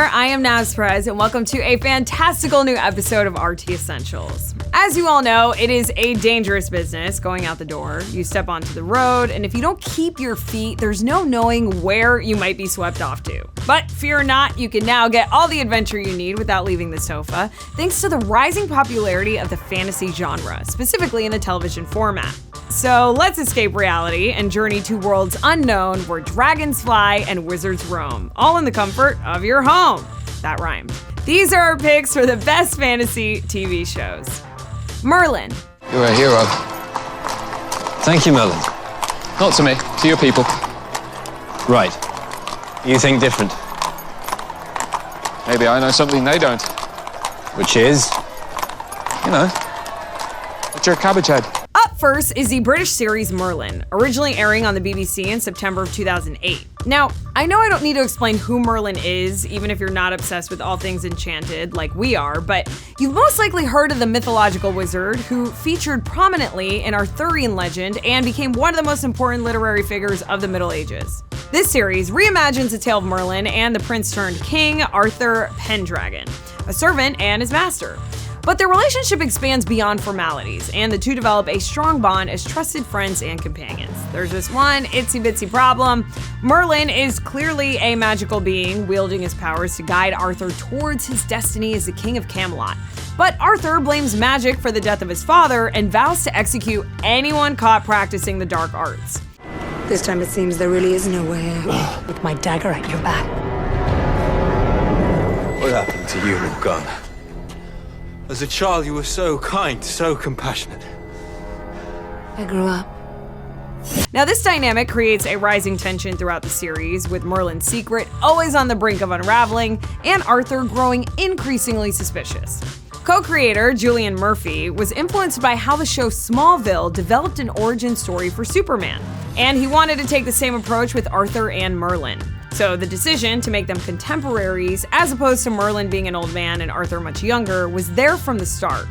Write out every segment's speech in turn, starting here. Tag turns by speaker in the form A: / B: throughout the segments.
A: there, I am Naz Perez, and welcome to a fantastical new episode of RT Essentials. As you all know, it is a dangerous business going out the door. You step onto the road, and if you don't keep your feet, there's no knowing where you might be swept off to. But fear not, you can now get all the adventure you need without leaving the sofa, thanks to the rising popularity of the fantasy genre, specifically in the television format. So let's escape reality and journey to worlds unknown where dragons fly and wizards roam, all in the comfort of your home. That rhymed. These are our picks for the best fantasy TV shows. Merlin.
B: You're a hero.
C: Thank you, Merlin.
B: Not to me, to your people.
C: Right. You think different.
B: Maybe I know something they don't.
C: Which is?
B: You know, that you're a cabbage head.
A: Up first is the British series Merlin, originally airing on the BBC in September of 2008. Now, I know I don't need to explain who Merlin is, even if you're not obsessed with all things enchanted like we are, but you've most likely heard of the mythological wizard who featured prominently in Arthurian legend and became one of the most important literary figures of the Middle Ages. This series reimagines the tale of Merlin and the prince-turned-king, Arthur Pendragon, a servant and his master. But their relationship expands beyond formalities, and the two develop a strong bond as trusted friends and companions. There's just one itsy-bitsy problem. Merlin is clearly a magical being, wielding his powers to guide Arthur towards his destiny as the King of Camelot. But Arthur blames magic for the death of his father and vows to execute anyone caught practicing the dark arts.
D: This time it seems there really is no way out.
E: With my dagger at your back.
F: What happened to you, Morgan? As a child, you were so kind, so compassionate.
D: I grew up.
A: Now, this dynamic creates a rising tension throughout the series, with Merlin's secret always on the brink of unraveling, and Arthur growing increasingly suspicious. Co-creator Julian Murphy was influenced by how the show Smallville developed an origin story for Superman, and he wanted to take the same approach with Arthur and Merlin. So the decision to make them contemporaries, as opposed to Merlin being an old man and Arthur much younger, was there from the start.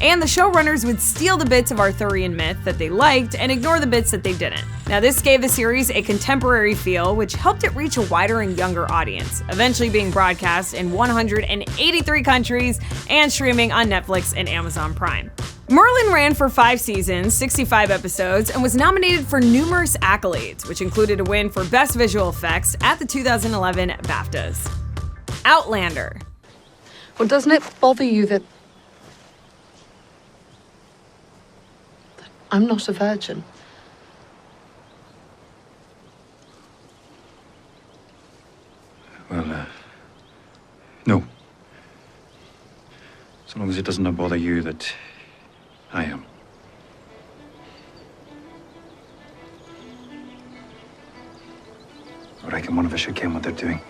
A: And the showrunners would steal the bits of Arthurian myth that they liked and ignore the bits that they didn't. Now, this gave the series a contemporary feel, which helped it reach a wider and younger audience, eventually being broadcast in 183 countries and streaming on Netflix and Amazon Prime. Merlin ran for 5 seasons, 65 episodes, and was nominated for numerous accolades, which included a win for Best Visual Effects at the 2011 BAFTAs. Outlander.
E: Well, doesn't it bother you that I'm not a virgin?
G: Well, no. So long as it doesn't bother you that I am. I reckon one of us should ken what they're doing.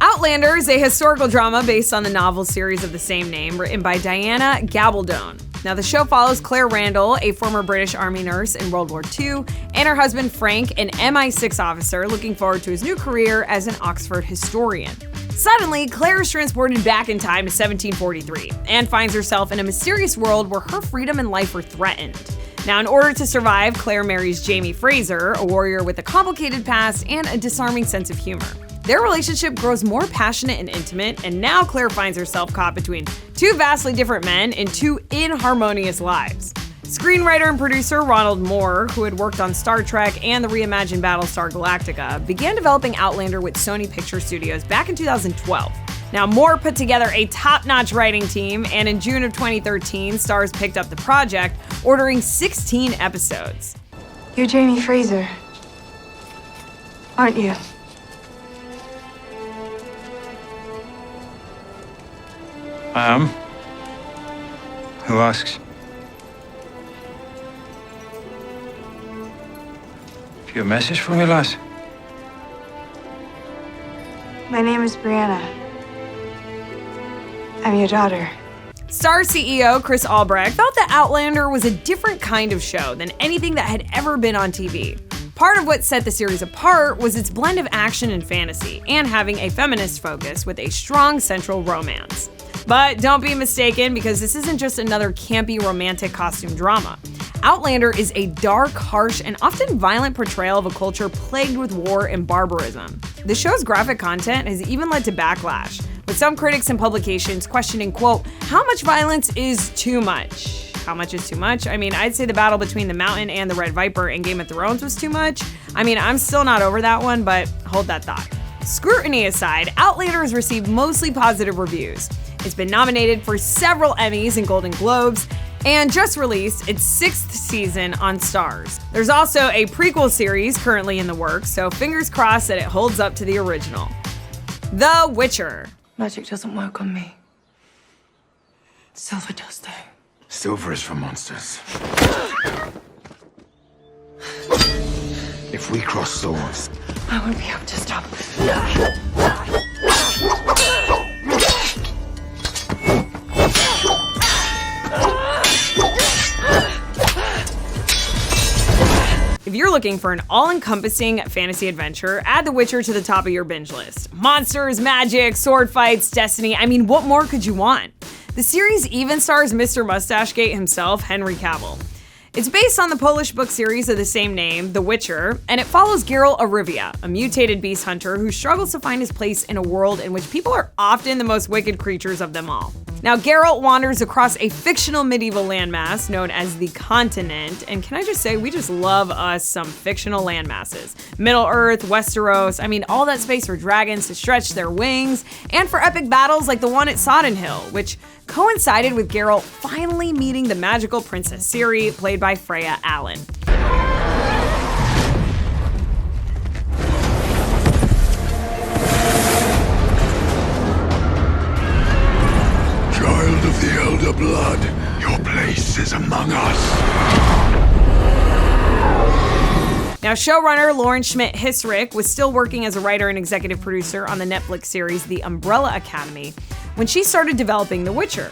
A: Outlander is a historical drama based on the novel series of the same name, written by Diana Gabaldon. Now, the show follows Claire Randall, a former British Army nurse in World War II, and her husband Frank, an MI6 officer looking forward to his new career as an Oxford historian. Suddenly, Claire is transported back in time to 1743 and finds herself in a mysterious world where her freedom and life are threatened. Now, in order to survive, Claire marries Jamie Fraser, a warrior with a complicated past and a disarming sense of humor. Their relationship grows more passionate and intimate, and now Claire finds herself caught between two vastly different men in two inharmonious lives. Screenwriter and producer Ronald Moore, who had worked on Star Trek and the reimagined Battlestar Galactica, began developing Outlander with Sony Picture Studios back in 2012. Now, Moore put together a top-notch writing team, and in June of 2013, Starz picked up the project, ordering 16 episodes.
D: You're Jamie Fraser, aren't you?
G: I am. Who asks? Have you a message for me, lass?
D: My name is Brianna. I'm your daughter.
A: Starz CEO Chris Albrecht felt that Outlander was a different kind of show than anything that had ever been on TV. Part of what set the series apart was its blend of action and fantasy, and having a feminist focus with a strong central romance. But don't be mistaken, because this isn't just another campy romantic costume drama. Outlander is a dark, harsh, and often violent portrayal of a culture plagued with war and barbarism. The show's graphic content has even led to backlash, with some critics and publications questioning, quote, how much violence is too much? How much is too much? I mean, I'd say the battle between the Mountain and the Red Viper in Game of Thrones was too much. I mean, I'm still not over that one, but hold that thought. Scrutiny aside, Outlander has received mostly positive reviews. It's been nominated for several Emmys and Golden Globes, and just released its 6th season on Starz. There's also a prequel series currently in the works, so fingers crossed that it holds up to the original. The Witcher.
D: Magic doesn't work on me. Silver does, though.
F: Silver is for monsters. If we cross swords,
D: I won't be able to stop.
A: If you're looking for an all-encompassing fantasy adventure, add The Witcher to the top of your binge list. Monsters, magic, sword fights, destiny, I mean, what more could you want? The series even stars Mr. Mustachegate himself, Henry Cavill. It's based on the Polish book series of the same name, The Witcher, and it follows Geralt of Rivia, a mutated beast hunter who struggles to find his place in a world in which people are often the most wicked creatures of them all. Now, Geralt wanders across a fictional medieval landmass known as the Continent, and can I just say, we just love us some fictional landmasses. Middle-earth, Westeros, I mean, all that space for dragons to stretch their wings, and for epic battles like the one at Sodden Hill, which coincided with Geralt finally meeting the magical Princess Ciri, played by Freya Allan.
F: child of the elder blood, your place is among us.
A: Now, showrunner Lauren Schmidt-Hissrich was still working as a writer and executive producer on the Netflix series The Umbrella Academy when she started developing The Witcher,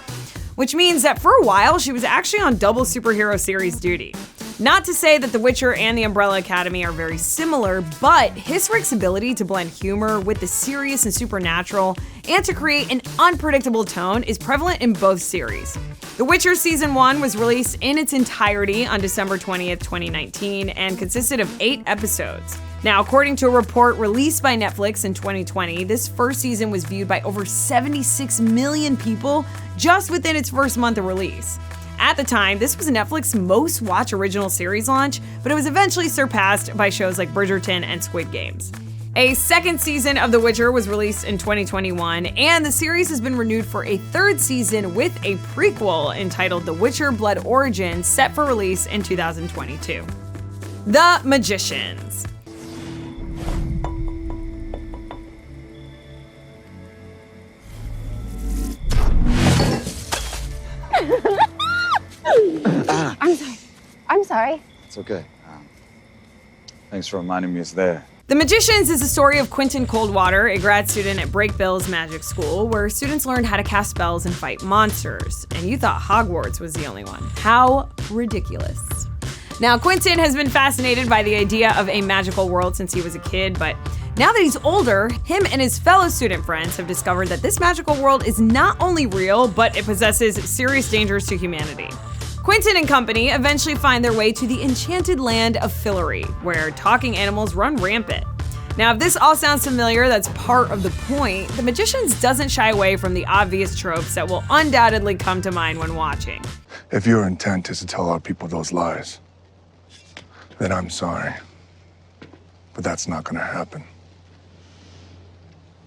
A: which means that for a while she was actually on double superhero series duty. Not to say that The Witcher and The Umbrella Academy are very similar, but Hissrich's ability to blend humor with the serious and supernatural and to create an unpredictable tone is prevalent in both series. The Witcher Season 1 was released in its entirety on December 20th, 2019, and consisted of 8 episodes. Now, according to a report released by Netflix in 2020, this first season was viewed by over 76 million people just within its first month of release. At the time, this was Netflix's most watched original series launch, but it was eventually surpassed by shows like Bridgerton and Squid Games. A second season of The Witcher was released in 2021, and the series has been renewed for a third season with a prequel entitled The Witcher Blood Origin, set for release in 2022. The Magicians.
H: I'm sorry.
B: It's okay. Thanks for reminding me it's there.
A: The Magicians is the story of Quentin Coldwater, a grad student at Breakbill's magic school, where students learned how to cast spells and fight monsters. And you thought Hogwarts was the only one. How ridiculous. Now, Quentin has been fascinated by the idea of a magical world since he was a kid, but now that he's older, him and his fellow student friends have discovered that this magical world is not only real, but it possesses serious dangers to humanity. Quentin and company eventually find their way to the enchanted land of Fillory, where talking animals run rampant. Now, if this all sounds familiar, that's part of the point. The Magicians doesn't shy away from the obvious tropes that will undoubtedly come to mind when watching.
I: If your intent is to tell our people those lies, then I'm sorry. But that's not gonna happen.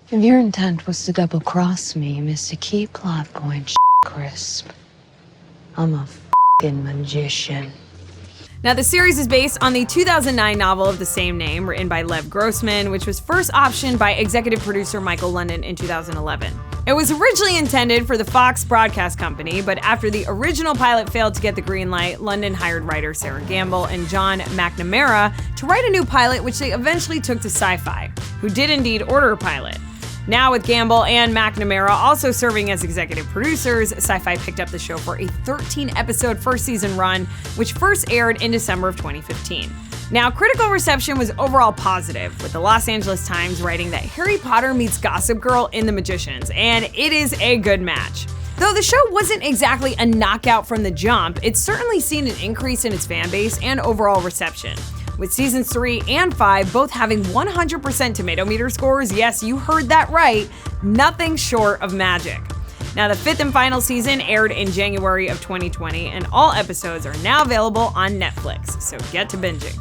J: If your intent was to double-cross me, Mr. Key Plot Point Crisp, I'm a f***ing magician.
A: Now, the series is based on the 2009 novel of the same name, written by Lev Grossman, which was first optioned by executive producer Michael London in 2011. It was originally intended for the Fox broadcast company, but after the original pilot failed to get the green light, London hired writer Sarah Gamble and John McNamara to write a new pilot, which they eventually took to Sci-Fi, who did indeed order a pilot. Now, with Gamble and McNamara also serving as executive producers, Sci-Fi picked up the show for a 13-episode first-season run, which first aired in December of 2015. Now, critical reception was overall positive, with the Los Angeles Times writing that Harry Potter meets Gossip Girl in The Magicians, and it is a good match. Though the show wasn't exactly a knockout from the jump, it's certainly seen an increase in its fan base and overall reception, with seasons 3 and 5 both having 100% tomato meter scores. Yes, you heard that right, nothing short of magic. Now, the 5th and final season aired in January of 2020, and all episodes are now available on Netflix, so get to binging.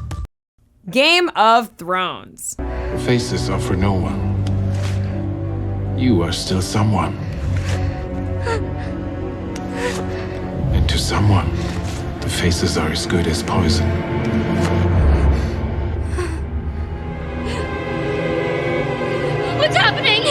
A: Game of Thrones.
K: The faces are for no one. You are still someone. And to someone, the faces are as good as poison.
H: What's happening?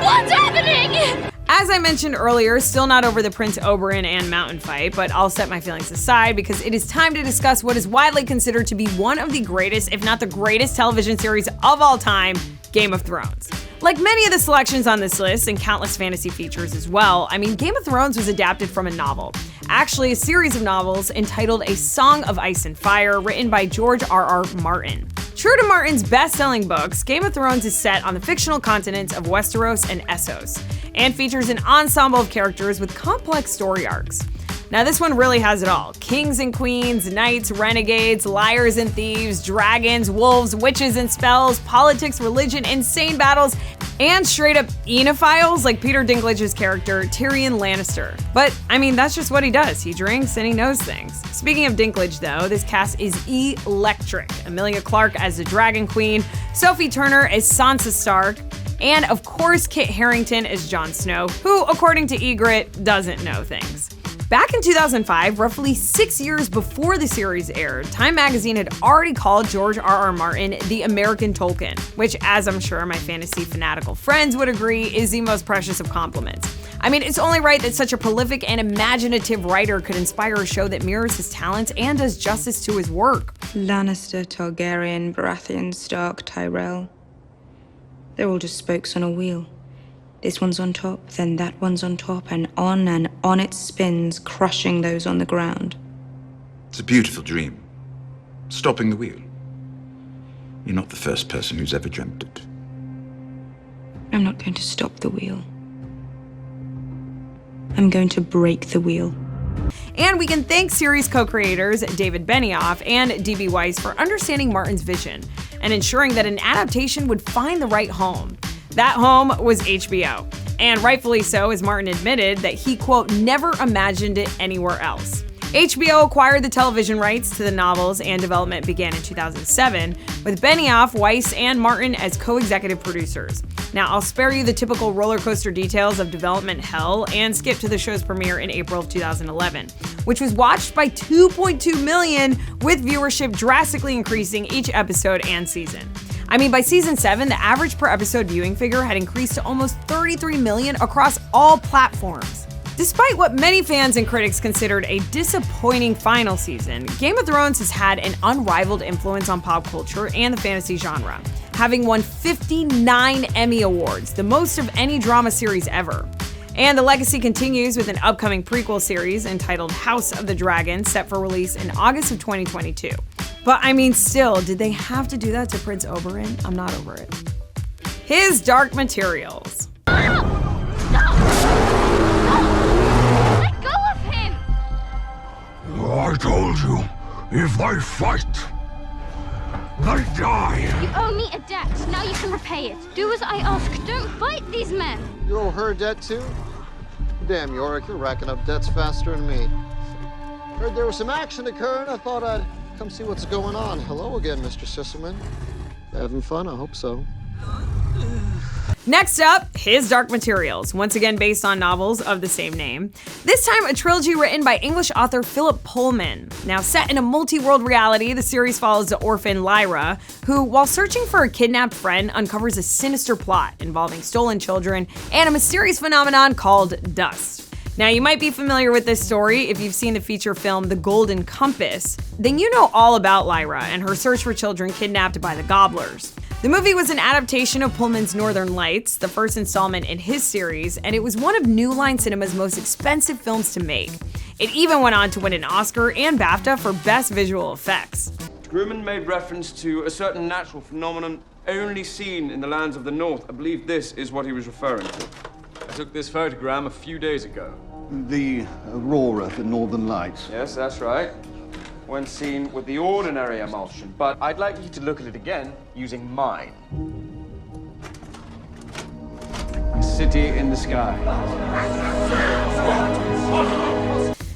H: What's happening?
A: As I mentioned earlier, still not over the Prince Oberyn and Mountain fight, but I'll set my feelings aside because it is time to discuss what is widely considered to be one of the greatest, if not the greatest television series of all time, Game of Thrones. Like many of the selections on this list, and countless fantasy features as well, Game of Thrones was adapted from a novel. Actually, a series of novels entitled A Song of Ice and Fire, written by George R.R. Martin. True to Martin's best-selling books, Game of Thrones is set on the fictional continents of Westeros and Essos, and features an ensemble of characters with complex story arcs. Now, this one really has it all. Kings and queens, knights, renegades, liars and thieves, dragons, wolves, witches and spells, politics, religion, insane battles, and straight up enophiles like Peter Dinklage's character, Tyrion Lannister. But, that's just what he does. He drinks and he knows things. Speaking of Dinklage, though, this cast is electric. Emilia Clarke as the Dragon Queen, Sophie Turner as Sansa Stark, and of course Kit Harington as Jon Snow, who, according to Egret, doesn't know things. Back in 2005, roughly 6 years before the series aired, Time magazine had already called George R.R. Martin the American Tolkien, which, as I'm sure my fantasy fanatical friends would agree, is the most precious of compliments. It's only right that such a prolific and imaginative writer could inspire a show that mirrors his talents and does justice to his work.
L: Lannister, Targaryen, Baratheon, Stark, Tyrell. They're all just spokes on a wheel. This one's on top, then that one's on top, and on it spins, crushing those on the ground.
M: It's a beautiful dream. Stopping the wheel. You're not the first person who's ever dreamt it.
L: I'm not going to stop the wheel. I'm going to break the wheel.
A: And we can thank series co-creators David Benioff and D.B. Weiss for understanding Martin's vision and ensuring that an adaptation would find the right home. That home was HBO, and rightfully so, as Martin admitted that he, quote, never imagined it anywhere else. HBO acquired the television rights to the novels, and development began in 2007, with Benioff, Weiss, and Martin as co-executive producers. Now, I'll spare you the typical roller coaster details of development hell and skip to the show's premiere in April of 2011, which was watched by 2.2 million, with viewership drastically increasing each episode and season. By season 7, the average per episode viewing figure had increased to almost 33 million across all platforms. Despite what many fans and critics considered a disappointing final season, Game of Thrones has had an unrivaled influence on pop culture and the fantasy genre, having won 59 Emmy Awards, the most of any drama series ever. And the legacy continues with an upcoming prequel series entitled House of the Dragon, set for release in August of 2022. But still, did they have to do that to Prince Oberyn? I'm not over it. His Dark Materials.
H: Let go of him!
I: I told you, if they fight, they die.
H: You owe me a debt. Now you can repay it. Do as I ask. Don't fight these men.
N: You owe her a debt too? Damn, Yorick, you're racking up debts faster than me. Heard there was some action occurring. I thought I'd come see what's going on. Hello again, Mr. Sisselman. Having fun? I hope so.
A: Next up, His Dark Materials, once again based on novels of the same name. This time a trilogy written by English author Philip Pullman. Now set in a multi-world reality, the series follows the orphan Lyra, who, while searching for a kidnapped friend, uncovers a sinister plot involving stolen children and a mysterious phenomenon called dust. Now, you might be familiar with this story if you've seen the feature film The Golden Compass. Then you know all about Lyra and her search for children kidnapped by the Gobblers. The movie was an adaptation of Pullman's Northern Lights, the first installment in his series, and it was one of New Line Cinema's most expensive films to make. It even went on to win an Oscar and BAFTA for Best Visual Effects.
O: Grumman made reference to a certain natural phenomenon only seen in the lands of the North. I believe this is what he was referring to. A took this photogram a few days ago.
P: The aurora, the northern lights.
O: Yes, that's right. When seen with the ordinary emulsion. But I'd like you to look at it again using mine. A city in the sky.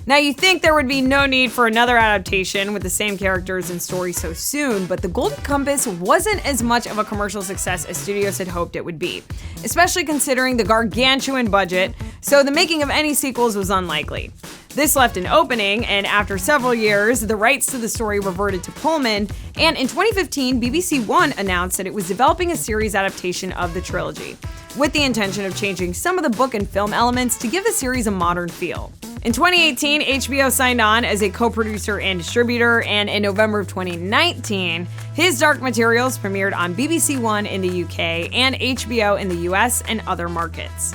A: Now, you think there would be no need for another adaptation with the same characters and story so soon, but The Golden Compass wasn't as much of a commercial success as studios had hoped it would be, especially considering the gargantuan budget, so the making of any sequels was unlikely. This left an opening, and after several years, the rights to the story reverted to Pullman, and in 2015, BBC One announced that it was developing a series adaptation of the trilogy, with the intention of changing some of the book and film elements to give the series a modern feel. In 2018, HBO signed on as a co-producer and distributor, and in November of 2019, his Dark Materials premiered on BBC One in the UK and HBO in the US and other markets.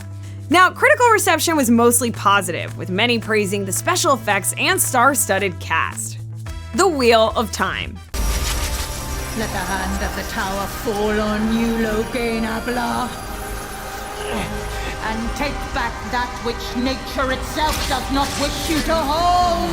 A: Now, critical reception was mostly positive, with many praising the special effects and star-studded cast. The Wheel of Time.
Q: Let the hand of the tower fall on you, Loghain Abla. And take back that which nature itself does not wish you to hold!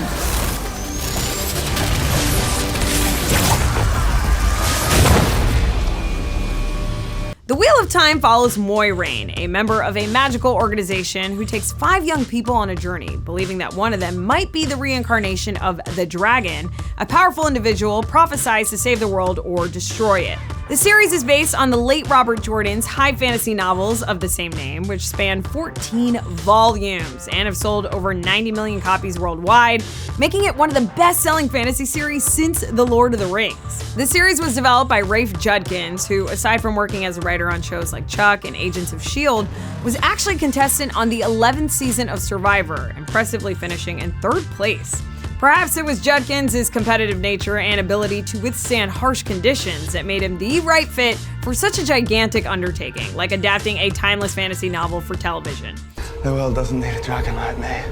A: The Wheel of Time follows Moiraine, a member of a magical organization who takes 5 young people on a journey, believing that one of them might be the reincarnation of the dragon, a powerful individual prophesied to save the world or destroy it. The series is based on the late Robert Jordan's high fantasy novels of the same name, which span 14 volumes and have sold over 90 million copies worldwide, making it one of the best-selling fantasy series since The Lord of the Rings. The series was developed by Rafe Judkins, who, aside from working as a writer on shows like Chuck and Agents of S.H.I.E.L.D., was actually a contestant on the 11th season of Survivor, impressively finishing in 3rd place. Perhaps it was Judkins' competitive nature and ability to withstand harsh conditions that made him the right fit for such a gigantic undertaking, like adapting a timeless fantasy novel for television.
P: The world doesn't need a dragon like me.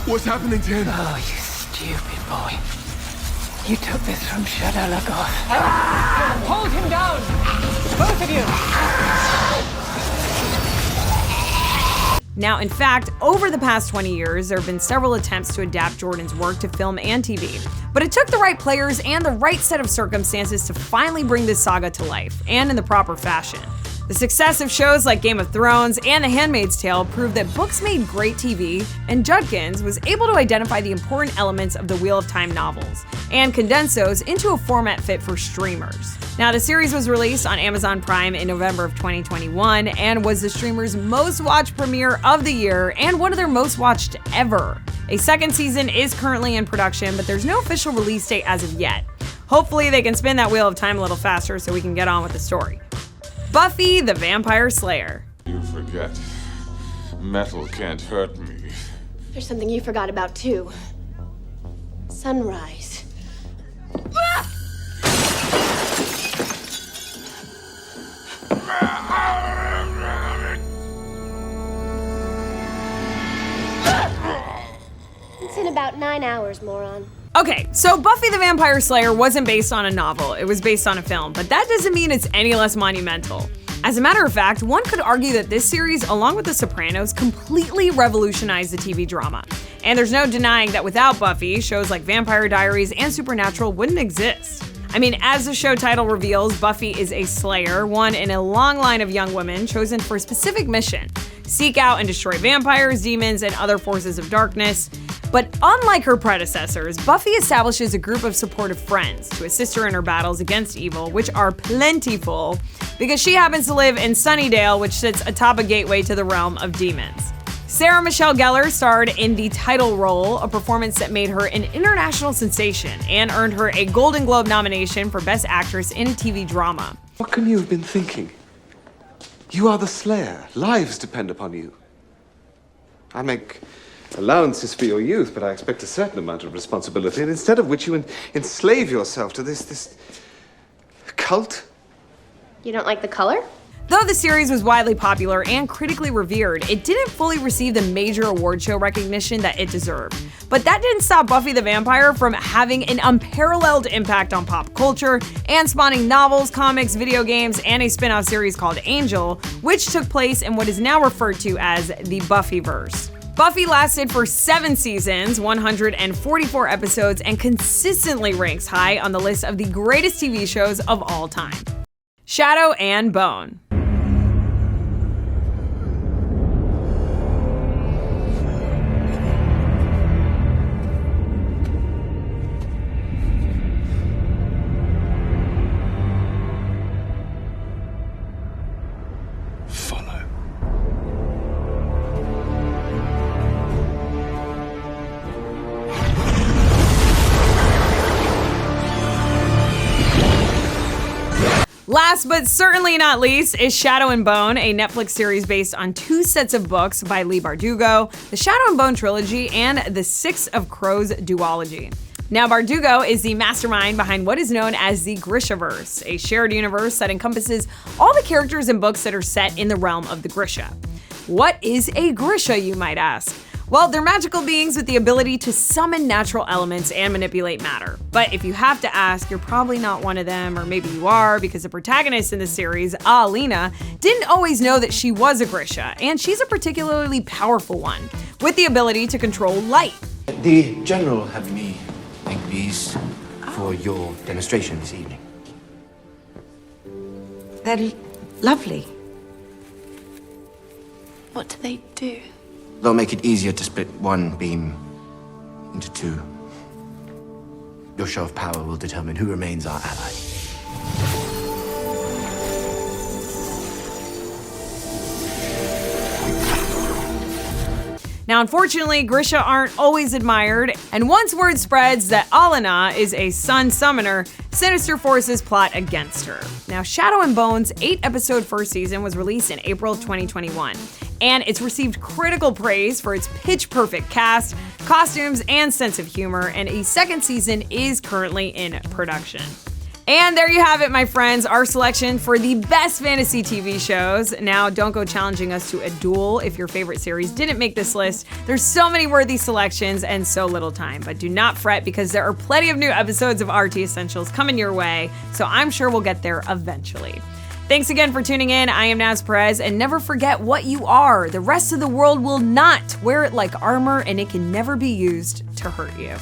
P: What's happening to him?
Q: Oh, you stupid boy. You took this from Shadow Lagoth. Hold him down! Both of you!
A: Now, in fact, over the past 20 years, there have been several attempts to adapt Jordan's work to film and TV, but it took the right players and the right set of circumstances to finally bring this saga to life, and in the proper fashion. The success of shows like Game of Thrones and The Handmaid's Tale proved that books made great TV, and Judkins was able to identify the important elements of the Wheel of Time novels and condense those into a format fit for streamers. Now, the series was released on Amazon Prime in November of 2021 and was the streamer's most watched premiere of the year and one of their most watched ever. A second season is currently in production, but there's no official release date as of yet. Hopefully they can spin that wheel of time a little faster so we can get on with the story. Buffy the Vampire Slayer.
K: You forget. Metal can't hurt me.
R: There's something you forgot about, too. Sunrise. It's in about 9 hours, moron.
A: Okay, so Buffy the Vampire Slayer wasn't based on a novel, it was based on a film, but that doesn't mean it's any less monumental. As a matter of fact, one could argue that this series, along with The Sopranos, completely revolutionized the TV drama. And there's no denying that without Buffy, shows like Vampire Diaries and Supernatural wouldn't exist. I mean, as the show title reveals, Buffy is a slayer, one in a long line of young women chosen for a specific mission: seek out and destroy vampires, demons, and other forces of darkness. But unlike her predecessors, Buffy establishes a group of supportive friends to assist her in her battles against evil, which are plentiful, because she happens to live in Sunnydale, which sits atop a gateway to the realm of demons. Sarah Michelle Gellar starred in the title role, a performance that made her an international sensation and earned her a Golden Globe nomination for Best Actress in a TV Drama.
S: What can you have been thinking? You are the Slayer. Lives depend upon you. I make allowances for your youth, but I expect a certain amount of responsibility, and instead of which you enslave yourself to this cult.
R: You don't like the color?
A: Though the series was widely popular and critically revered, it didn't fully receive the major award show recognition that it deserved. But that didn't stop Buffy the Vampire from having an unparalleled impact on pop culture and spawning novels, comics, video games, and a spin-off series called Angel, which took place in what is now referred to as the Buffyverse. Buffy lasted for 7 seasons, 144 episodes, and consistently ranks high on the list of the greatest TV shows of all time. Shadow and Bone. Last but certainly not least is Shadow and Bone, a Netflix series based on 2 sets of books by Leigh Bardugo, the Shadow and Bone trilogy and the Six of Crows duology. Now, Bardugo is the mastermind behind what is known as the Grishaverse, a shared universe that encompasses all the characters and books that are set in the realm of the Grisha. What is a Grisha, you might ask? Well, they're magical beings with the ability to summon natural elements and manipulate matter. But if you have to ask, you're probably not one of them, or maybe you are, because the protagonist in the series, Alina, didn't always know that she was a Grisha, and she's a particularly powerful one, with the ability to control light.
T: The General had me make these for your demonstration this evening.
L: They're lovely.
E: What do they do?
T: They'll make it easier to split one beam into 2. Your show of power will determine who remains our ally.
A: Now, unfortunately, Grisha aren't always admired, and once word spreads that Alina is a sun summoner, sinister forces plot against her. Now, Shadow and Bone's 8-episode first season was released in April 2021, and it's received critical praise for its pitch-perfect cast, costumes, and sense of humor, and a second season is currently in production. And there you have it, my friends, our selection for the best fantasy TV shows. Now, don't go challenging us to a duel if your favorite series didn't make this list. There's so many worthy selections and so little time, but do not fret because there are plenty of new episodes of RT Essentials coming your way, so I'm sure we'll get there eventually. Thanks again for tuning in. I am Naz Perez, and never forget what you are. The rest of the world will not. Wear it like armor, and it can never be used to hurt you.